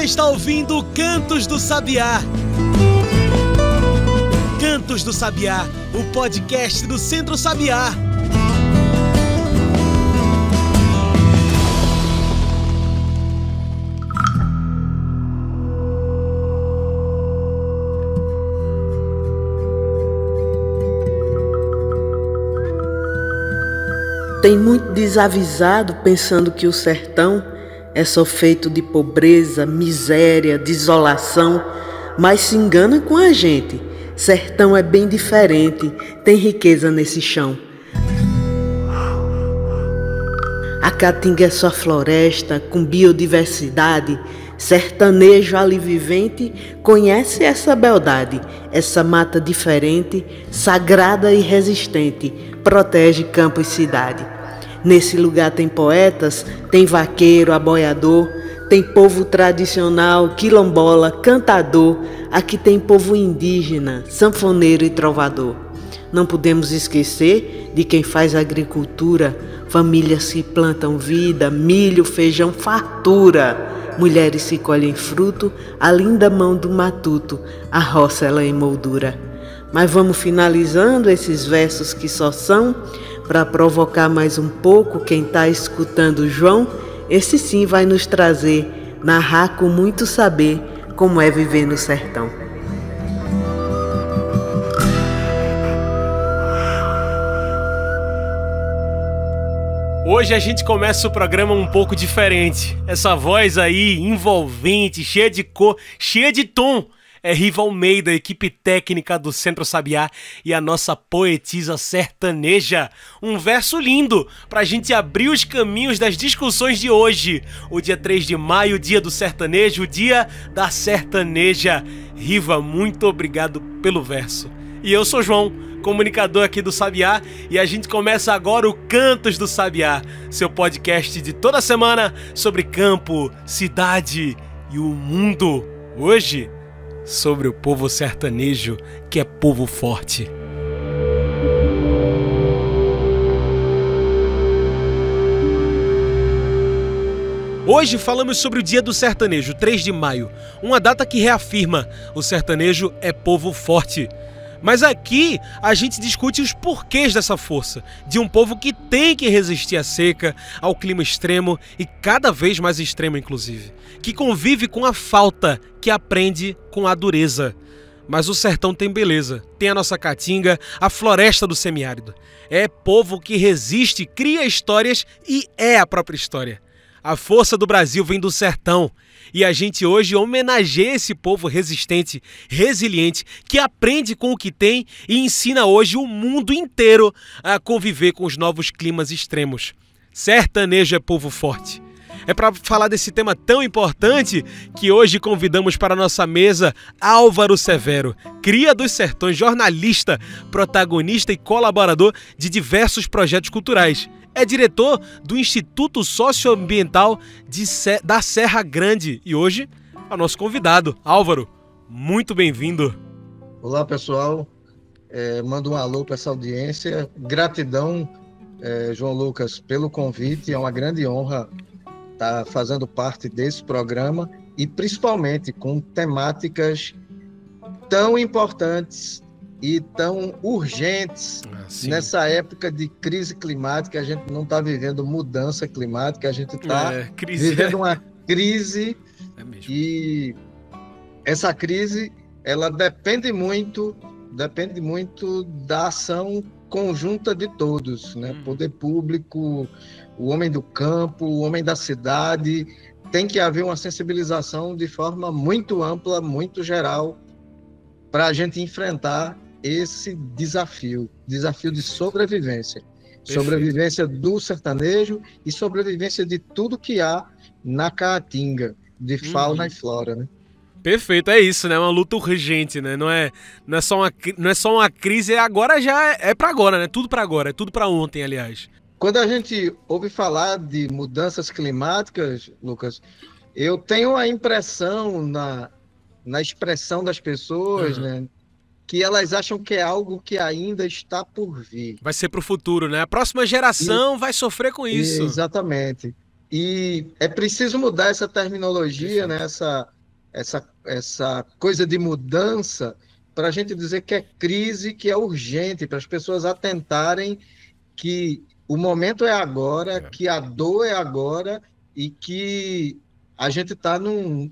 está ouvindo Cantos do Sabiá. Cantos do Sabiá, o podcast do Centro Sabiá. Tem muito desavisado pensando que o sertão é só feito de pobreza, miséria, desolação, mas se engana com a gente. Sertão é bem diferente, tem riqueza nesse chão. A Caatinga é só floresta, com biodiversidade. Sertanejo ali vivente conhece essa beldade, essa mata diferente, sagrada e resistente, protege campo e cidade. Nesse lugar tem poetas, tem vaqueiro, aboiador, tem povo tradicional, quilombola, cantador. Aqui tem povo indígena, sanfoneiro e trovador. Não podemos esquecer de quem faz agricultura, famílias que plantam vida, milho, feijão, fartura. Mulheres que colhem fruto, a linda mão do matuto, a roça ela em moldura. Mas vamos finalizando esses versos que só são para provocar mais um pouco quem está escutando o João. Esse sim vai nos trazer, narrar com muito saber como é viver no sertão. Hoje a gente começa o programa um pouco diferente. Essa voz aí, envolvente, cheia de cor, cheia de tom. É Riva Almeida, equipe técnica do Centro Sabiá e a nossa poetisa sertaneja. Um verso lindo pra gente abrir os caminhos das discussões de hoje. O dia 3 de maio, dia do sertanejo, o dia da sertaneja. Riva, muito obrigado pelo verso. E eu sou João, comunicador aqui do Sabiá, e a gente começa agora o Cantos do Sabiá, seu podcast de toda semana sobre campo, cidade e o mundo. Hoje, sobre o povo sertanejo, que é povo forte. Hoje falamos sobre o Dia do Sertanejo, 3 de maio, uma data que reafirma: o sertanejo é povo forte. Mas aqui a gente discute os porquês dessa força, de um povo que tem que resistir à seca, ao clima extremo e cada vez mais extremo inclusive, que convive com a falta, que aprende com a dureza. Mas o sertão tem beleza, tem a nossa caatinga, a floresta do semiárido. É povo que resiste, cria histórias e é a própria história. A força do Brasil vem do sertão. E a gente hoje homenageia esse povo resistente, resiliente, que aprende com o que tem e ensina hoje o mundo inteiro a conviver com os novos climas extremos. Sertanejo é povo forte. É para falar desse tema tão importante que hoje convidamos para a nossa mesa Álvaro Severo, cria dos sertões, jornalista, protagonista e colaborador de diversos projetos culturais. É diretor do Instituto Socioambiental da Serra Grande e hoje é o nosso convidado. Álvaro, muito bem-vindo. Olá, pessoal. Mando um alô para essa audiência. Gratidão, João Lucas, pelo convite. É uma grande honra estar fazendo parte desse programa e principalmente com temáticas tão importantes e tão urgentes nessa época de crise climática. A gente não está vivendo mudança climática, a gente está vivendo uma crise e essa crise ela depende muito da ação conjunta de todos, né? Poder público, o homem do campo, o homem da cidade. Tem que haver uma sensibilização de forma muito ampla, muito geral, para a gente enfrentar esse desafio de sobrevivência. Perfeito. Sobrevivência do sertanejo e sobrevivência de tudo que há na Caatinga, de fauna e flora, né? Perfeito, é isso, né? Uma luta urgente, né? Não é só uma crise, agora já é para agora, né? Tudo para agora, é tudo para ontem, aliás. Quando a gente ouve falar de mudanças climáticas, Lucas, eu tenho a impressão na expressão das pessoas, né? Que elas acham que é algo que ainda está por vir. Vai ser para o futuro, né? A próxima geração vai sofrer com isso. Exatamente. E é preciso mudar essa terminologia, né? essa coisa de mudança, para a gente dizer que é crise, que é urgente, para as pessoas atentarem que o momento é agora, que a dor é agora e que a gente está num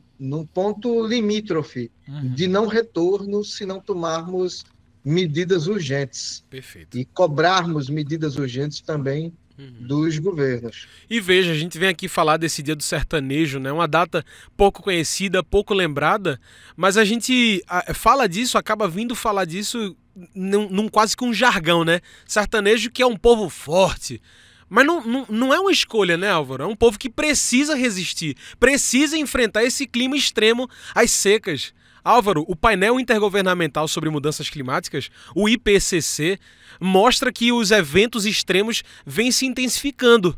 ponto limítrofe de não retorno se não tomarmos medidas urgentes. Perfeito. E cobrarmos medidas urgentes também dos governos. E veja, a gente vem aqui falar desse Dia do Sertanejo, né? Uma data pouco conhecida, pouco lembrada, mas a gente fala disso, acaba vindo falar disso num quase que um jargão, né? Sertanejo que é um povo forte. Mas não é uma escolha, né, Álvaro? É um povo que precisa resistir, precisa enfrentar esse clima extremo, as secas. Álvaro, o painel intergovernamental sobre mudanças climáticas, o IPCC, mostra que os eventos extremos vêm se intensificando.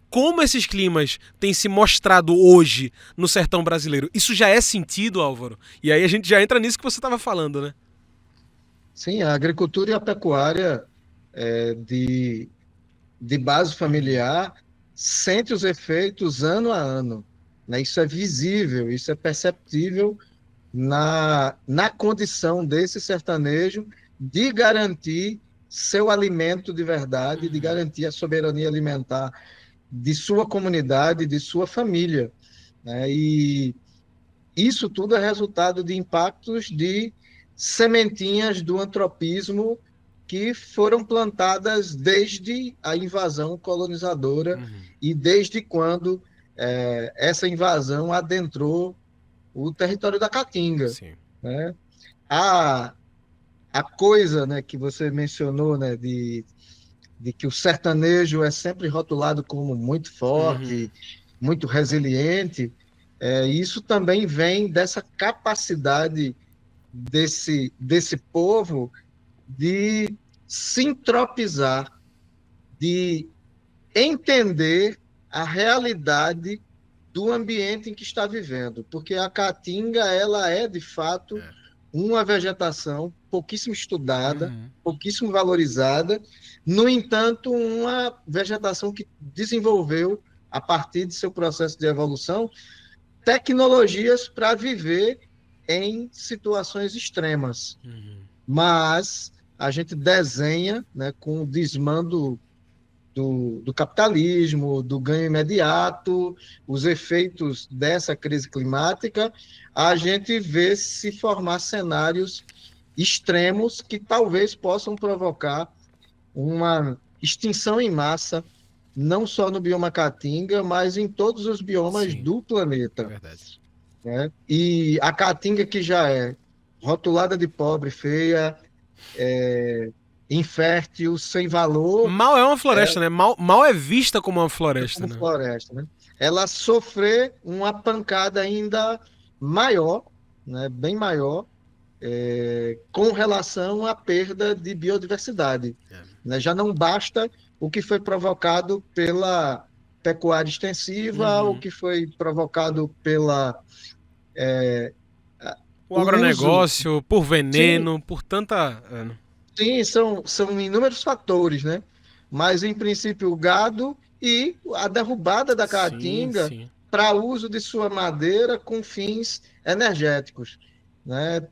Como esses climas têm se mostrado hoje no sertão brasileiro? Isso já é sentido, Álvaro? E aí a gente já entra nisso que você estava falando, né? Sim, a agricultura e a pecuária de base familiar sente os efeitos ano a ano, né? Isso é visível, isso é perceptível na condição desse sertanejo de garantir seu alimento de verdade, de garantir a soberania alimentar de sua comunidade, de sua família, né? E isso tudo é resultado de impactos de sementinhas do antropismo que foram plantadas desde a invasão colonizadora e desde quando essa invasão adentrou o território da Caatinga. Né? A coisa, né, que você mencionou, né, de que o sertanejo é sempre rotulado como muito forte, muito resiliente, isso também vem dessa capacidade desse povo de se entropizar, de entender a realidade do ambiente em que está vivendo, porque a Caatinga ela é de fato uma vegetação pouquíssimo estudada, pouquíssimo valorizada, no entanto uma vegetação que desenvolveu a partir de seu processo de evolução tecnologias para viver em situações extremas, mas a gente desenha, né, com o desmando do capitalismo, do ganho imediato, os efeitos dessa crise climática, a gente vê se formar cenários extremos que talvez possam provocar uma extinção em massa, não só no bioma Caatinga, mas em todos os biomas do planeta. É verdade. Né? E a Caatinga, que já é rotulada de pobre, feia, infértil, sem valor. Mal é uma floresta, né? Mal é vista como uma floresta. Como né? floresta, né? Ela sofrer uma pancada ainda maior, né? Bem maior, com relação à perda de biodiversidade. Né? Já não basta o que foi provocado pela pecuária extensiva, o que foi provocado pela... o agronegócio, por veneno, por tanta... Sim, são inúmeros fatores, né? Mas, em princípio, o gado e a derrubada da Caatinga para uso de sua madeira com fins energéticos, né?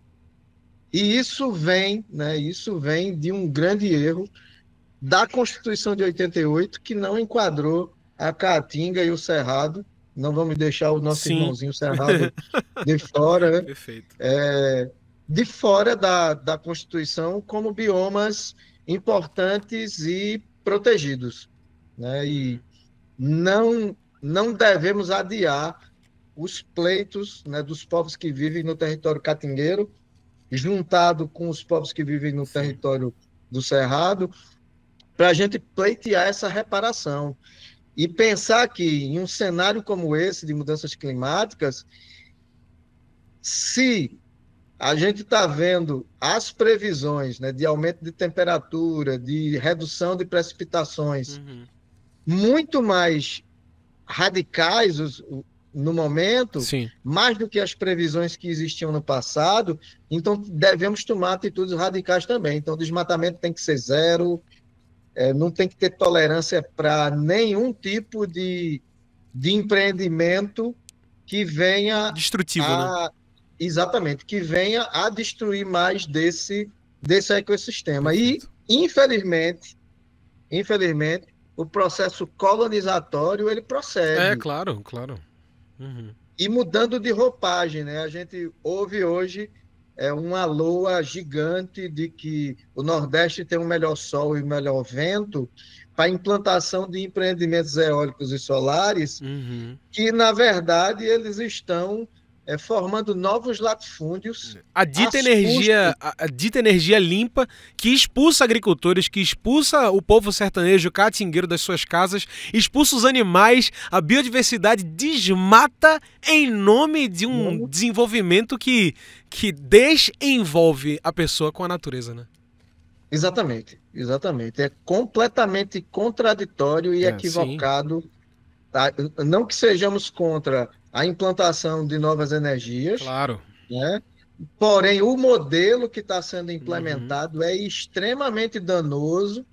E isso vem de um grande erro da Constituição de 88, que não enquadrou a Caatinga e o Cerrado. Não vamos deixar o nosso irmãozinho Cerrado de fora, né? Perfeito. De fora da Constituição como biomas importantes e protegidos. Né? E não devemos adiar os pleitos, né, dos povos que vivem no território caatingueiro, juntado com os povos que vivem no território do Cerrado, para a gente pleitear essa reparação. E pensar que em um cenário como esse de mudanças climáticas, se a gente está vendo as previsões, né, de aumento de temperatura, de redução de precipitações, muito mais radicais no momento, mais do que as previsões que existiam no passado, então devemos tomar atitudes radicais também. Então, o desmatamento tem que ser zero, não tem que ter tolerância para nenhum tipo de empreendimento que venha destrutivo, né? exatamente, que venha a destruir mais desse ecossistema. Perfeito. E, infelizmente, o processo colonizatório, ele prossegue. Claro, claro. Uhum. E mudando de roupagem, né? A gente ouve hoje uma loa gigante de que o Nordeste tem o melhor sol e o melhor vento para a implantação de empreendimentos eólicos e solares, Uhum. que, na verdade, eles estão formando novos latifúndios. A dita energia, a dita energia limpa que expulsa agricultores, que expulsa o povo sertanejo catingueiro das suas casas, expulsa os animais, a biodiversidade desmata em nome de um desenvolvimento que desenvolve a pessoa com a natureza, né? Exatamente, exatamente. É completamente contraditório e equivocado. Tá? Não que sejamos contra a implantação de novas energias, claro, né? Porém, o modelo que está sendo implementado é extremamente danoso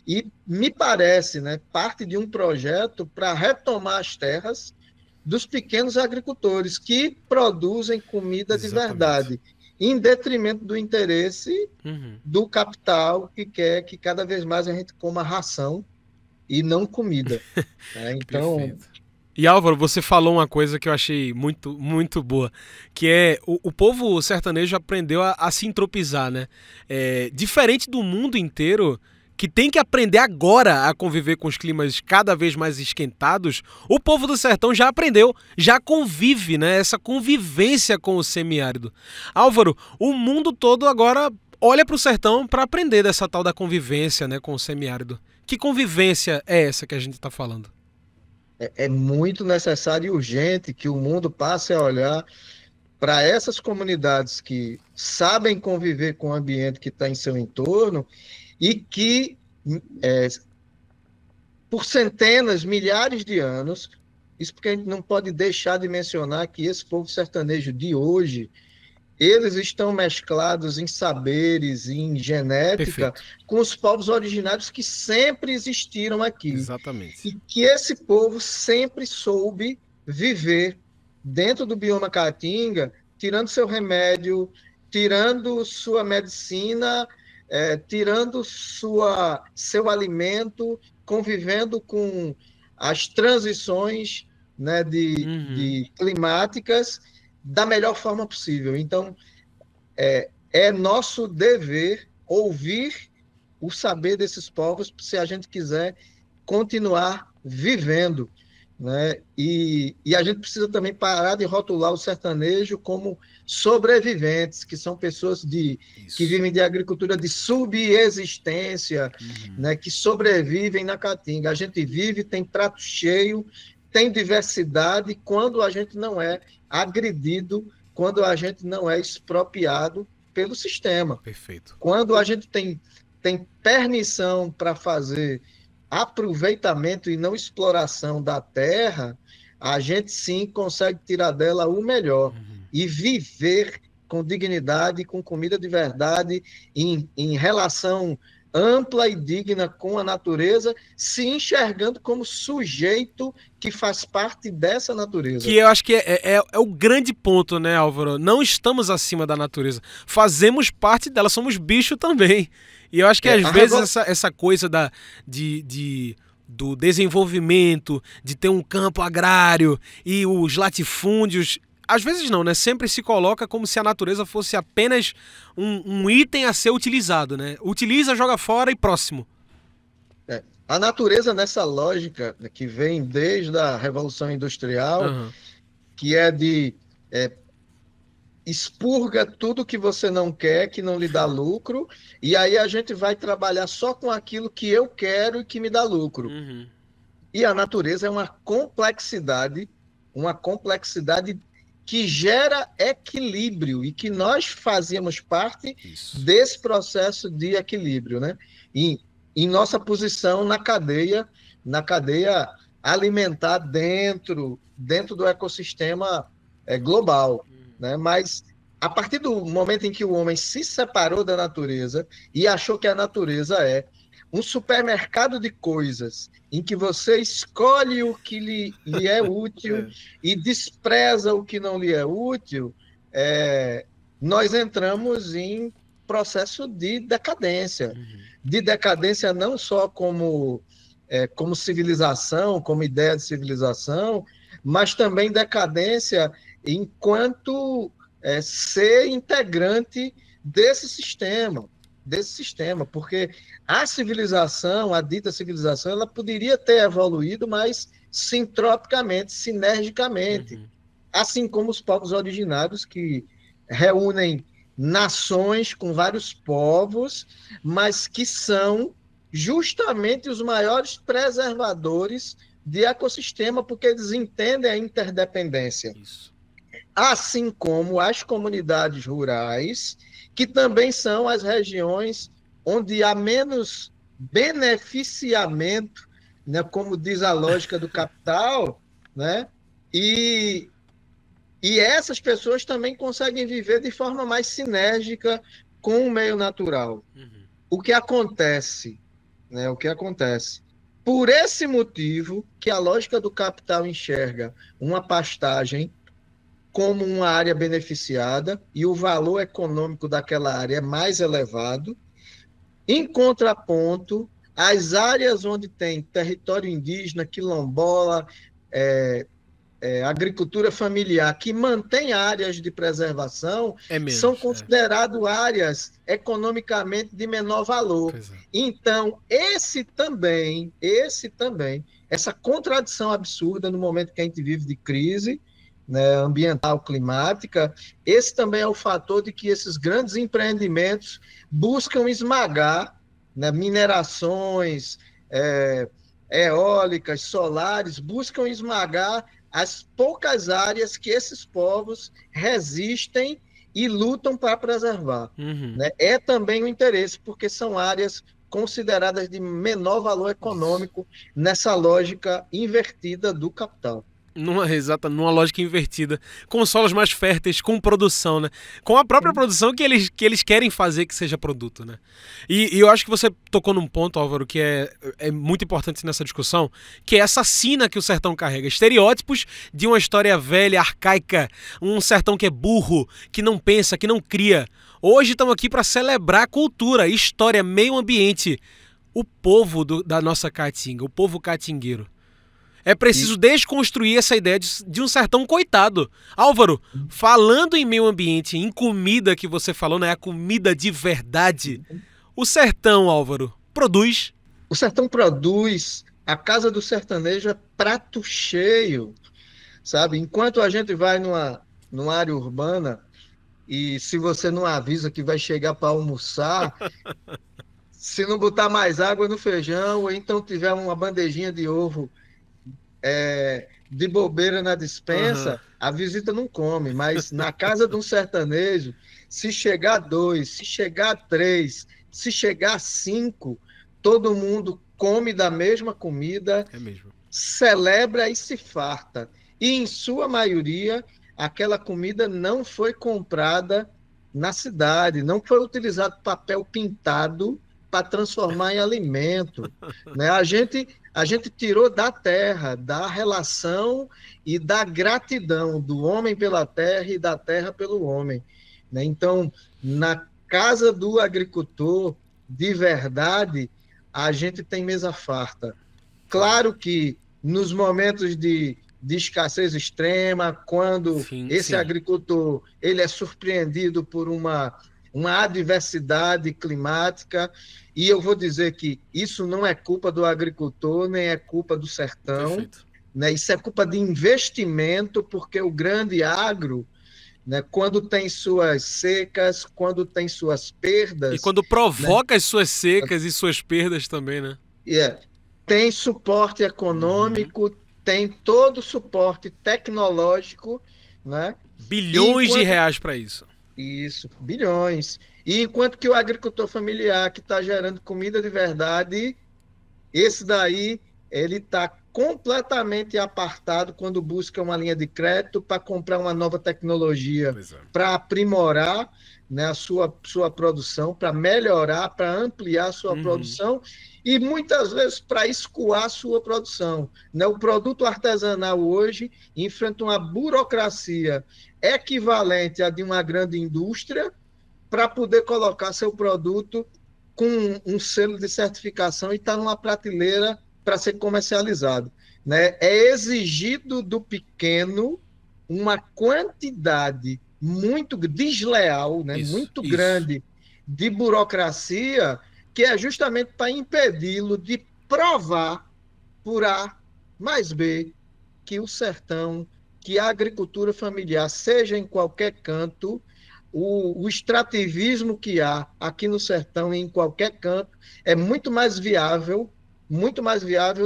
e, me parece, né, parte de um projeto para retomar as terras dos pequenos agricultores que produzem comida de verdade, em detrimento do interesse do capital que quer que cada vez mais a gente coma ração e não comida. Né? Então... Perfeito. E Álvaro, você falou uma coisa que eu achei muito, muito boa, que é o povo sertanejo aprendeu a se entropizar, né? Diferente do mundo inteiro, que tem que aprender agora a conviver com os climas cada vez mais esquentados, o povo do sertão já aprendeu, já convive, né? Essa convivência com o semiárido. Álvaro, o mundo todo agora olha para o sertão para aprender dessa tal da convivência, né, com o semiárido. Que convivência é essa que a gente está falando? É muito necessário e urgente que o mundo passe a olhar para essas comunidades que sabem conviver com o ambiente que está em seu entorno e que, por centenas, milhares de anos, isso porque a gente não pode deixar de mencionar que esse povo sertanejo de hoje, eles estão mesclados em saberes, em genética, com os povos originários que sempre existiram aqui. Exatamente. E que esse povo sempre soube viver dentro do bioma Caatinga, tirando seu remédio, tirando sua medicina, tirando seu alimento, convivendo com as transições, né, de climáticas, da melhor forma possível. Então, é nosso dever ouvir o saber desses povos se a gente quiser continuar vivendo, né? E a gente precisa também parar de rotular o sertanejo como sobreviventes, que são pessoas que vivem de agricultura de subsistência, né? Que sobrevivem na Caatinga. A gente vive, tem prato cheio, tem diversidade quando a gente não é agredido, quando a gente não é expropriado pelo sistema. Perfeito. Quando a gente tem permissão para fazer aproveitamento e não exploração da terra, a gente sim consegue tirar dela o melhor e viver com dignidade, com comida de verdade, em relação ampla e digna com a natureza, se enxergando como sujeito que faz parte dessa natureza. Que eu acho que é o grande ponto, né, Álvaro? Não estamos acima da natureza. Fazemos parte dela, somos bicho também. E eu acho que às vezes essa coisa do desenvolvimento, de ter um campo agrário e os latifúndios... Às vezes não, né? Sempre se coloca como se a natureza fosse apenas um item a ser utilizado, né? Utiliza, joga fora e próximo. A natureza, nessa lógica que vem desde a Revolução Industrial, que é de expurga tudo que você não quer, que não lhe dá lucro, e aí a gente vai trabalhar só com aquilo que eu quero e que me dá lucro. E a natureza é uma complexidade que gera equilíbrio e que nós fazíamos parte desse processo de equilíbrio, né? E em nossa posição na cadeia alimentar dentro do ecossistema global, né? Mas a partir do momento em que o homem se separou da natureza e achou que a natureza é um supermercado de coisas em que você escolhe o que lhe é útil e despreza o que não lhe é útil, nós entramos em processo de decadência. De decadência não só como civilização, como ideia de civilização, mas também decadência enquanto ser integrante desse sistema, porque a civilização, a dita civilização, ela poderia ter evoluído mais sintropicamente, sinergicamente, assim como os povos originários que reúnem nações com vários povos, mas que são justamente os maiores preservadores de ecossistema, porque eles entendem a interdependência. Isso. Assim como as comunidades rurais, que também são as regiões onde há menos beneficiamento, né, como diz a lógica do capital, né, e essas pessoas também conseguem viver de forma mais sinérgica com o meio natural. O que acontece, né, por esse motivo que a lógica do capital enxerga uma pastagem como uma área beneficiada e o valor econômico daquela área é mais elevado. Em contraponto, as áreas onde tem território indígena, quilombola, agricultura familiar, que mantém áreas de preservação, são consideradas áreas economicamente de menor valor. Então, essa contradição absurda no momento que a gente vive de crise, né, ambiental, climática, esse também é o fator de que esses grandes empreendimentos buscam esmagar, né, minerações eólicas, solares, buscam esmagar as poucas áreas que esses povos resistem e lutam para preservar. Né? É também o interesse, porque são áreas consideradas de menor valor econômico nessa lógica invertida do capital. Numa lógica invertida, com solos mais férteis, com produção, né? Com a própria produção que eles querem fazer que seja produto, né? E eu acho que você tocou num ponto, Álvaro, que é muito importante nessa discussão, que é essa sina que o sertão carrega. Estereótipos de uma história velha, arcaica, um sertão que é burro, que não pensa, que não cria. Hoje estamos aqui para celebrar cultura, história, meio ambiente. O povo da nossa caatinga, o povo caatingueiro. É preciso desconstruir essa ideia de um sertão coitado. Álvaro, falando em meio ambiente, em comida que você falou, né? A comida de verdade. O sertão, Álvaro, produz? O sertão produz. A casa do sertanejo é prato cheio, sabe? Enquanto a gente vai numa área urbana e se você não avisa que vai chegar para almoçar, se não botar mais água no feijão, ou então tiver uma bandejinha de ovo de bobeira na despensa, a visita não come, mas na casa de um sertanejo, se chegar 2, se chegar 3, se chegar 5, todo mundo come da mesma comida, celebra e se farta. E, em sua maioria, aquela comida não foi comprada na cidade, não foi utilizado papel pintado para transformar em alimento. Né? A gente tirou da terra, da relação e da gratidão do homem pela terra e da terra pelo homem. Né? Então, na casa do agricultor, de verdade, a gente tem mesa farta. Claro que nos momentos de escassez extrema, quando esse agricultor ele é surpreendido por uma adversidade climática, e eu vou dizer que isso não é culpa do agricultor, nem é culpa do sertão, né? Isso é culpa de investimento, porque o grande agro, né, quando tem suas secas, quando tem suas perdas... E quando provoca, né, as suas secas e suas perdas também, né? Tem suporte econômico, tem todo o suporte tecnológico, né? Bilhões de reais para isso. Isso, bilhões. E enquanto que o agricultor familiar que está gerando comida de verdade, esse daí, ele está completamente apartado quando busca uma linha de crédito para comprar uma nova tecnologia, para aprimorar, né, a sua produção, para melhorar, para ampliar a sua produção e muitas vezes para escoar a sua produção. Né? O produto artesanal hoje enfrenta uma burocracia equivalente à de uma grande indústria para poder colocar seu produto com um selo de certificação e estar numa prateleira para ser comercializado. Né? É exigido do pequeno uma quantidade muito desleal, né? Muito grande de burocracia, que é justamente para impedi-lo de provar por A mais B que o sertão, que a agricultura familiar, seja em qualquer canto, o extrativismo que há aqui no sertão e em qualquer canto é muito mais viável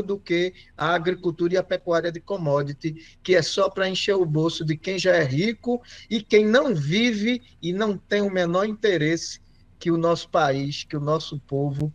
do que a agricultura e a pecuária de commodity, que é só para encher o bolso de quem já é rico e quem não vive e não tem o menor interesse que o nosso país, que o nosso povo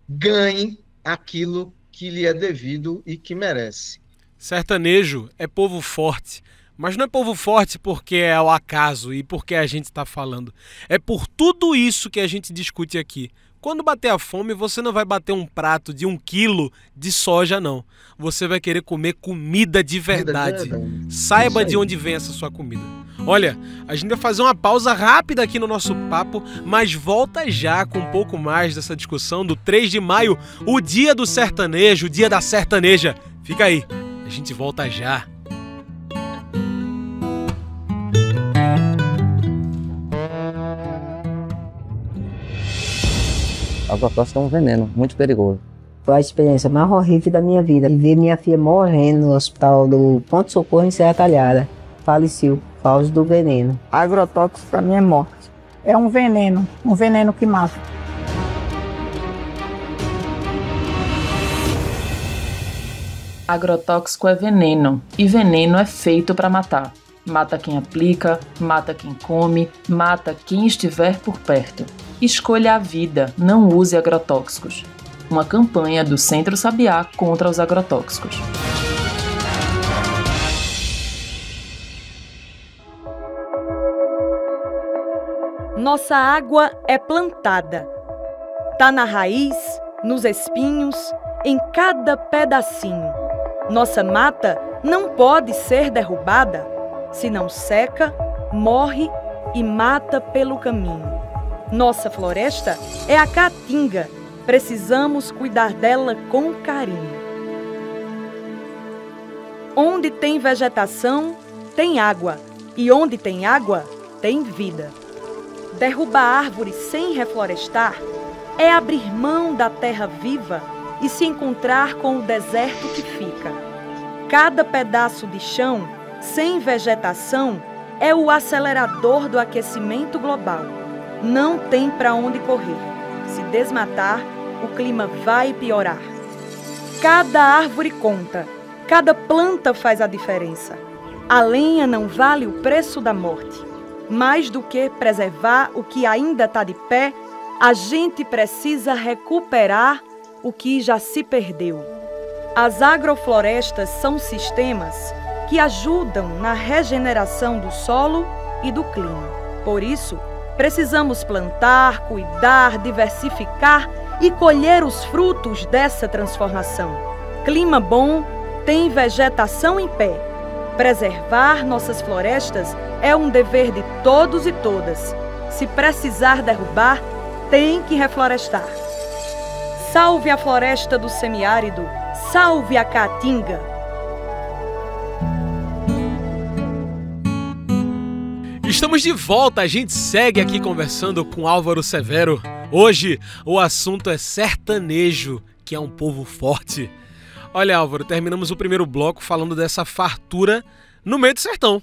ganhe aquilo que lhe é devido e que merece. Sertanejo é povo forte. Mas não é povo forte porque é ao acaso e porque a gente está falando. É por tudo isso que a gente discute aqui. Quando bater a fome, você não vai bater um prato de 1 quilo de soja, não. Você vai querer comer comida de verdade. Saiba de onde vem essa sua comida. Olha, a gente vai fazer uma pausa rápida aqui no nosso papo, mas volta já com um pouco mais dessa discussão do 3 de maio, o dia do sertanejo, o dia da sertaneja. Fica aí, a gente volta já. Agrotóxico é um veneno muito perigoso. Foi a experiência mais horrível da minha vida. E ver minha filha morrendo no hospital do Ponto Socorro em Serra Talhada. Faleceu por causa do veneno. Agrotóxico para mim é morte. É um veneno que mata. Agrotóxico é veneno, e veneno é feito para matar. Mata quem aplica, mata quem come, mata quem estiver por perto. Escolha a vida, não use agrotóxicos. Uma campanha do Centro Sabiá contra os agrotóxicos. Nossa água é plantada. Tá na raiz, nos espinhos, em cada pedacinho. Nossa mata não pode ser derrubada. Se não seca, morre e mata pelo caminho. Nossa floresta é a caatinga. Precisamos cuidar dela com carinho. Onde tem vegetação, tem água. E onde tem água, tem vida. Derrubar árvores sem reflorestar é abrir mão da terra viva e se encontrar com o deserto que fica. Cada pedaço de chão sem vegetação é o acelerador do aquecimento global. Não tem para onde correr. Se desmatar, o clima vai piorar. Cada árvore conta, cada planta faz a diferença. A lenha não vale o preço da morte. Mais do que preservar o que ainda está de pé, a gente precisa recuperar o que já se perdeu. As agroflorestas são sistemas que ajudam na regeneração do solo e do clima. Por isso, precisamos plantar, cuidar, diversificar e colher os frutos dessa transformação. Clima bom tem vegetação em pé. Preservar nossas florestas é um dever de todos e todas. Se precisar derrubar, tem que reflorestar. Salve a floresta do semiárido, salve a caatinga. Estamos de volta, a gente segue aqui conversando com Álvaro Severo. Hoje o assunto é sertanejo, que é um povo forte. Olha, Álvaro, terminamos o primeiro bloco falando dessa fartura no meio do sertão.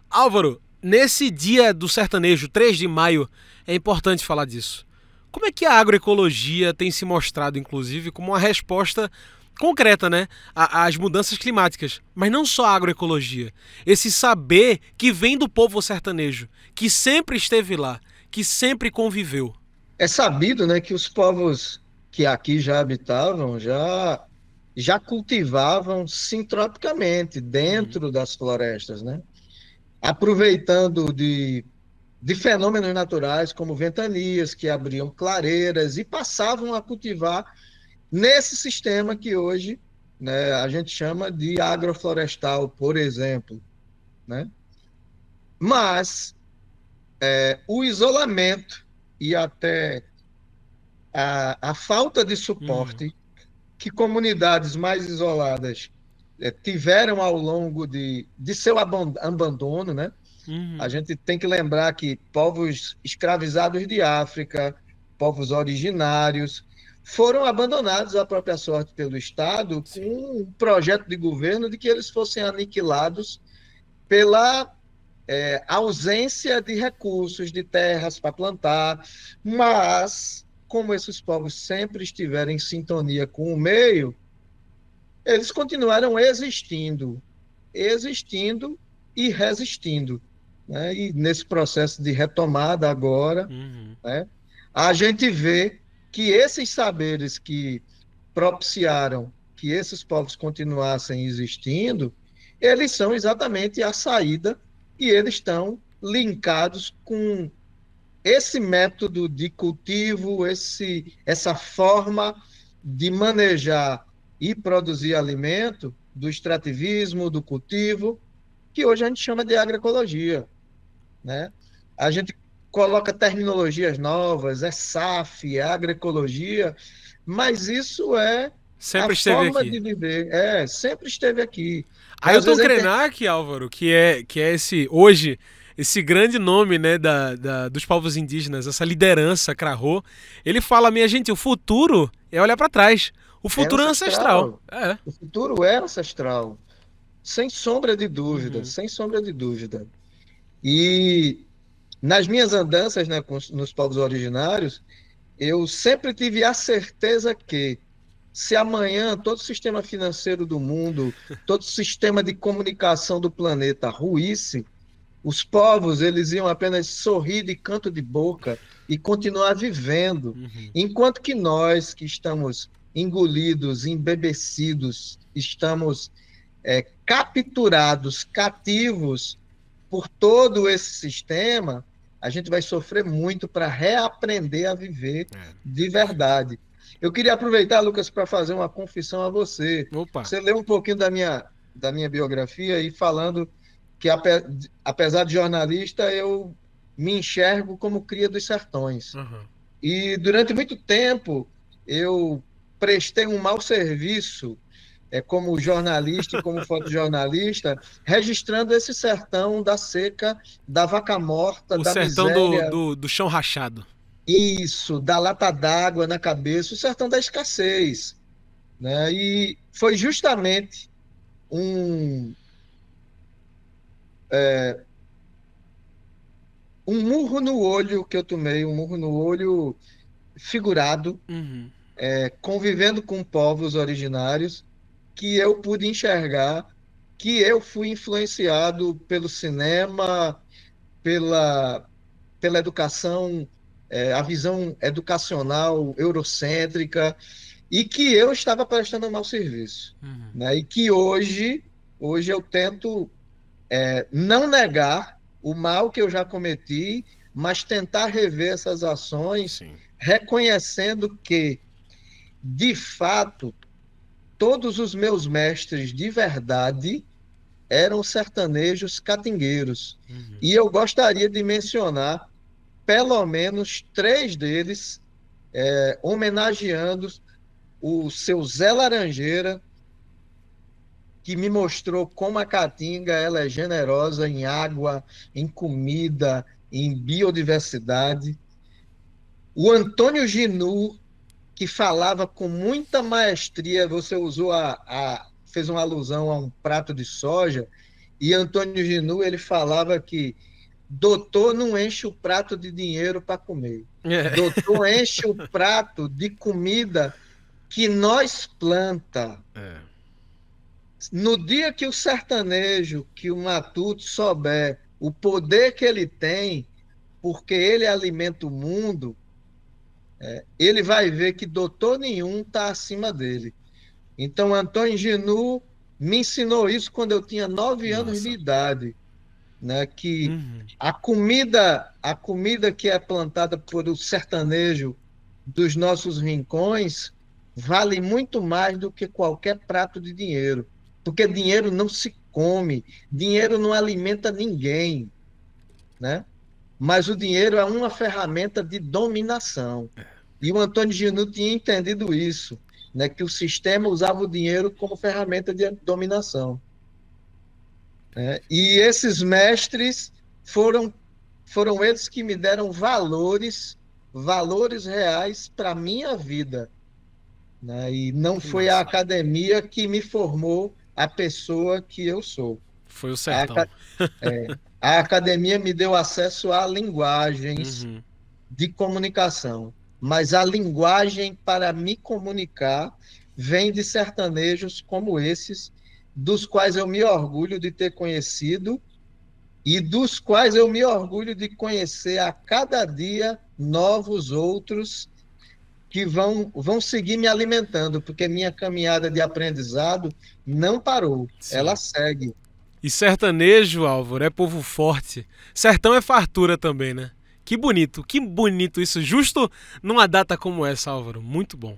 Álvaro, nesse dia do sertanejo, 3 de maio, é importante falar disso. Como é que a agroecologia tem se mostrado, inclusive, como uma resposta concreta, né, às mudanças climáticas? Mas não só a agroecologia. Esse saber que vem do povo sertanejo, que sempre esteve lá, que sempre conviveu. É sabido, né, que os povos que aqui já habitavam já já cultivavam sintropicamente dentro das florestas, né? Aproveitando de fenômenos naturais como ventanias que abriam clareiras e passavam a cultivar nesse sistema que hoje, né, a gente chama de agroflorestal, por exemplo, né? Mas o isolamento e até a falta de suporte que comunidades mais isoladas tiveram ao longo de seu abandono, né? A gente tem que lembrar que povos escravizados de África, povos originários, foram abandonados à própria sorte pelo Estado com um projeto de governo de que eles fossem aniquilados pela ausência de recursos, de terras para plantar, mas como esses povos sempre estiveram em sintonia com o meio, eles continuaram existindo e resistindo, né? E nesse processo de retomada agora, né, a gente vê que esses saberes que propiciaram que esses povos continuassem existindo, eles são exatamente a saída e eles estão linkados com esse método de cultivo, essa forma de manejar e produzir alimento do extrativismo, do cultivo, que hoje a gente chama de agroecologia, né? A gente coloca terminologias novas, SAF, agroecologia, mas isso é sempre a esteve forma aqui de viver. Sempre esteve aqui. Ailton Krenak, Álvaro, que é hoje esse grande nome, né, dos povos indígenas, essa liderança Krahô, ele fala, minha gente, o futuro é olhar para trás. O futuro é ancestral. O futuro é ancestral. Sem sombra de dúvida, sem sombra de dúvida. E nas minhas andanças, né, nos povos originários, eu sempre tive a certeza que se amanhã todo o sistema financeiro do mundo, todo o sistema de comunicação do planeta ruísse, os povos eles iam apenas sorrir de canto de boca e continuar vivendo, enquanto que nós que estamos engolidos, embebecidos, estamos capturados, cativos por todo esse sistema, a gente vai sofrer muito para reaprender a viver de verdade. Eu queria aproveitar, Lucas, para fazer uma confissão a você. Opa. Você leu um pouquinho da minha biografia e falando que, apesar de jornalista, eu me enxergo como cria dos sertões. E durante muito tempo eu prestei um mau serviço como jornalista e como fotojornalista, registrando esse sertão da seca, da vaca morta, da sertão miséria. do chão rachado. Isso, da lata d'água na cabeça, o sertão da escassez, né? E foi justamente um murro no olho que eu tomei, um murro no olho figurado, convivendo com povos originários, que eu pude enxergar que eu fui influenciado pelo cinema, pela educação, a visão educacional eurocêntrica, e que eu estava prestando um mau serviço. Né? E que hoje eu tento não negar o mal que eu já cometi, mas tentar rever essas ações, reconhecendo que, de fato, todos os meus mestres de verdade eram sertanejos catingueiros. E eu gostaria de mencionar pelo menos 3 deles, homenageando o seu Zé Laranjeira, que me mostrou como a Caatinga ela é generosa em água, em comida, em biodiversidade. O Antônio Ginu, que falava com muita maestria, você fez uma alusão a um prato de soja, e Antônio Ginu, ele falava que doutor não enche o prato de dinheiro para comer. Doutor enche o prato de comida que nós planta. No dia que o sertanejo, que o matuto souber o poder que ele tem, porque ele alimenta o mundo, ele vai ver que doutor nenhum está acima dele. Então, Antônio Genu me ensinou isso quando eu tinha 9 anos de idade, né? Que a comida que é plantada por o sertanejo dos nossos rincões vale muito mais do que qualquer prato de dinheiro, porque dinheiro não se come, dinheiro não alimenta ninguém, né? Mas o dinheiro é uma ferramenta de dominação. E o Antônio Ginu tinha entendido isso, né? Que o sistema usava o dinheiro como ferramenta de dominação. E esses mestres foram eles que me deram valores reais para a minha vida, né? E não foi a academia que me formou a pessoa que eu sou. Foi o sertão. A academia me deu acesso a linguagens de comunicação, mas a linguagem para me comunicar vem de sertanejos como esses, dos quais eu me orgulho de ter conhecido e dos quais eu me orgulho de conhecer a cada dia novos outros que vão seguir me alimentando, porque minha caminhada de aprendizado não parou, ela segue. E sertanejo, Álvaro, é povo forte. Sertão é fartura também, né? Que bonito isso, justo numa data como essa, Álvaro. Muito bom.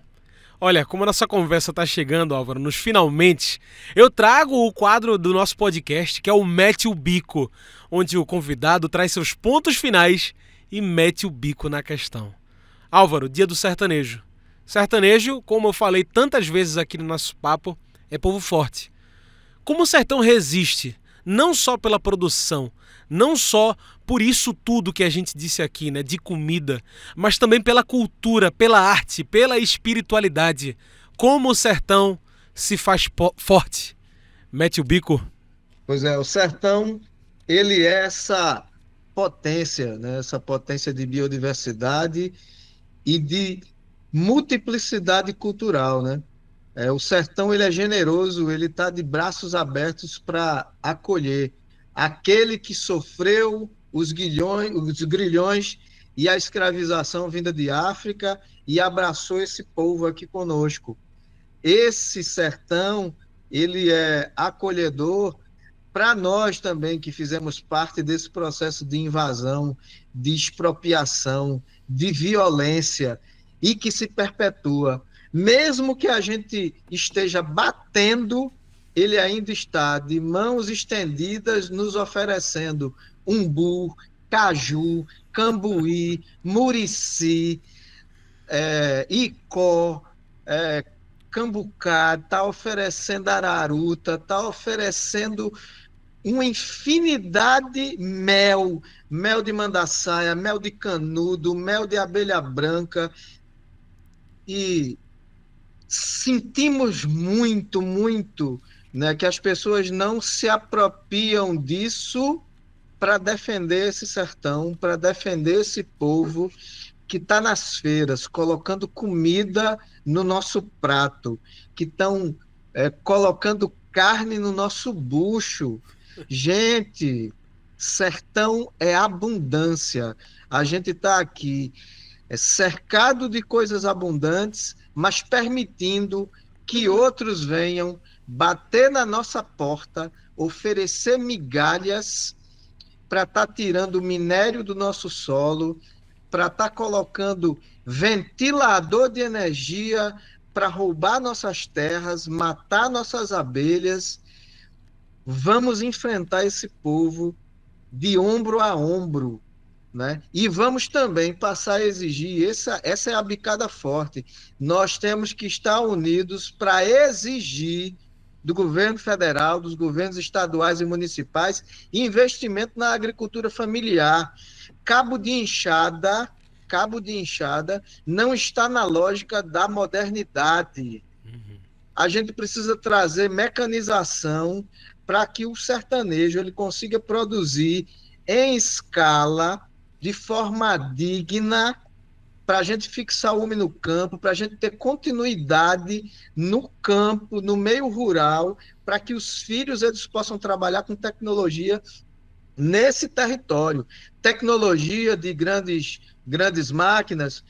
Olha, como a nossa conversa está chegando, Álvaro, nos finalmente, eu trago o quadro do nosso podcast, que é o Mete o Bico, onde o convidado traz seus pontos finais e mete o bico na questão. Álvaro, dia do sertanejo. Sertanejo, como eu falei tantas vezes aqui no nosso papo, é povo forte. Como o sertão resiste, não só pela produção, não só por isso tudo que a gente disse aqui, né, de comida, mas também pela cultura, pela arte, pela espiritualidade. Como o sertão se faz forte? Mete o bico. Pois é, o sertão, ele é essa potência, né, essa potência de biodiversidade e de multiplicidade cultural, né? O sertão, ele é generoso, ele está de braços abertos para acolher aquele que sofreu os grilhões e a escravização vinda de África e abraçou esse povo aqui conosco. Esse sertão, ele é acolhedor para nós também, que fizemos parte desse processo de invasão, de expropriação, de violência e que se perpetua. Mesmo que a gente esteja batendo, ele ainda está de mãos estendidas nos oferecendo umbu, caju, cambuí, murici, icó, cambucá, está oferecendo araruta, está oferecendo uma infinidade mel de mandaçaia, mel de canudo, mel de abelha branca, e sentimos muito, né, que as pessoas não se apropriam disso para defender esse sertão, para defender esse povo que está nas feiras, colocando comida no nosso prato, que estão colocando carne no nosso bucho. Gente, sertão é abundância. A gente está aqui cercado de coisas abundantes, mas permitindo que outros venham bater na nossa porta, oferecer migalhas para estar tirando o minério do nosso solo, para estar colocando ventilador de energia para roubar nossas terras, matar nossas abelhas. Vamos enfrentar esse povo de ombro a ombro, né? E vamos também passar a exigir, essa é a bicada forte, nós temos que estar unidos para exigir do governo federal, dos governos estaduais e municipais, investimento na agricultura familiar. Cabo de enxada não está na lógica da modernidade. A gente precisa trazer mecanização para que o sertanejo ele consiga produzir em escala, de forma digna, para a gente fixar o homem no campo, para a gente ter continuidade no campo, no meio rural, para que os filhos eles possam trabalhar com tecnologia nesse território. Tecnologia de grandes máquinas,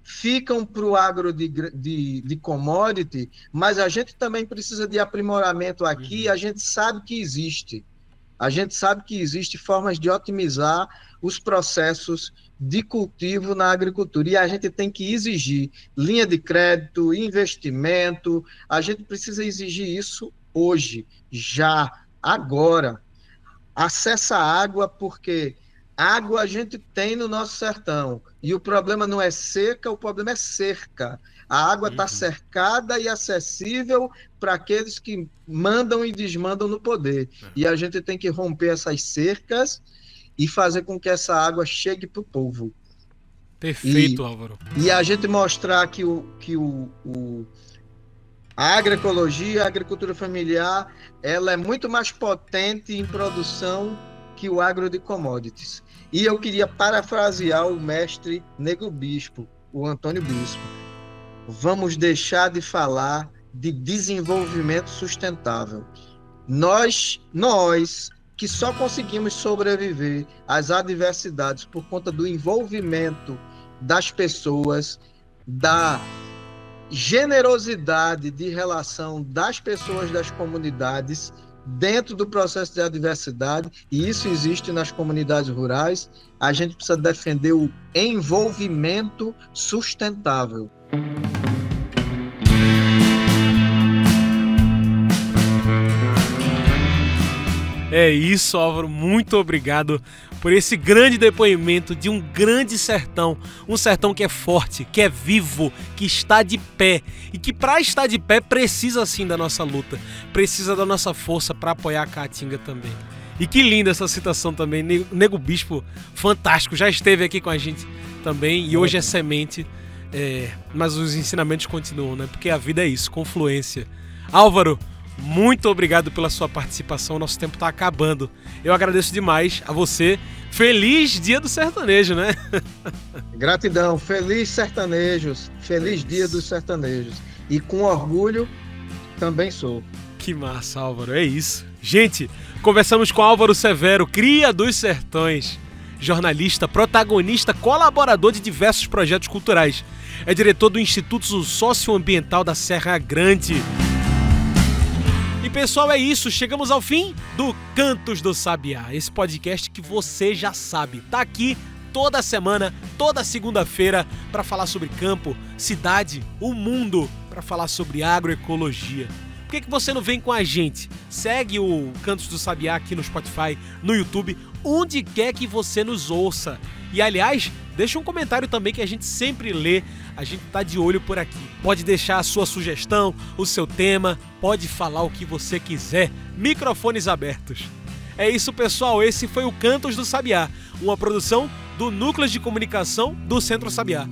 ficam para o agro de commodity, mas a gente também precisa de aprimoramento aqui, a gente sabe que existe. A gente sabe que existem formas de otimizar os processos de cultivo na agricultura, e a gente tem que exigir linha de crédito, investimento, a gente precisa exigir isso hoje, já, agora. Acessa a água, porque água a gente tem no nosso sertão, e o problema não é seca, o problema é cerca. A água está cercada e acessível para aqueles que mandam e desmandam no poder. E a gente tem que romper essas cercas e fazer com que essa água chegue para o povo. Perfeito, Álvaro. E a gente mostrar que a agroecologia, a agricultura familiar, ela é muito mais potente em produção que o agro de commodities. E eu queria parafrasear o mestre Nego Bispo, o Antônio Bispo. Vamos deixar de falar de desenvolvimento sustentável. Nós que só conseguimos sobreviver às adversidades por conta do envolvimento das pessoas, da generosidade de relação das pessoas das comunidades dentro do processo de adversidade, e isso existe nas comunidades rurais, a gente precisa defender o envolvimento sustentável. É isso, Álvaro, muito obrigado por esse grande depoimento de um grande sertão, um sertão que é forte, que é vivo, que está de pé, e que para estar de pé precisa sim da nossa luta, precisa da nossa força para apoiar a Caatinga também. E que linda essa citação também, Nego Bispo, fantástico, já esteve aqui com a gente também, e hoje é semente, mas os ensinamentos continuam, né? Porque a vida é isso, confluência. Álvaro, muito obrigado pela sua participação, nosso tempo está acabando. Eu agradeço demais a você. Feliz Dia do Sertanejo, né? Gratidão, feliz sertanejos, feliz Dia dos Sertanejos. E com orgulho também sou. Que massa, Álvaro, é isso. Gente, conversamos com Álvaro Severo, cria dos sertões, jornalista, protagonista, colaborador de diversos projetos culturais. É diretor do Instituto Socioambiental da Serra Grande. E pessoal, é isso, chegamos ao fim do Cantos do Sabiá, esse podcast que você já sabe, tá aqui toda semana, toda segunda-feira, para falar sobre campo, cidade, o mundo, para falar sobre agroecologia. Por que você não vem com a gente? Segue o Cantos do Sabiá aqui no Spotify, no YouTube, onde quer que você nos ouça. E aliás, deixa um comentário também que a gente sempre lê, a gente tá de olho por aqui. Pode deixar a sua sugestão, o seu tema, pode falar o que você quiser, microfones abertos. É isso, pessoal, esse foi o Cantos do Sabiá, uma produção do Núcleo de Comunicação do Centro Sabiá.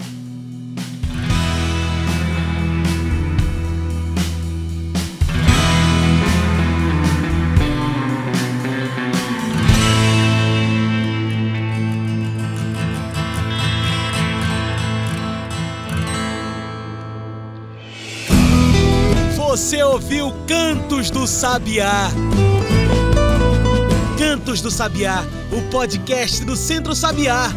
Você ouviu Cantos do Sabiá. Cantos do Sabiá, o podcast do Centro Sabiá.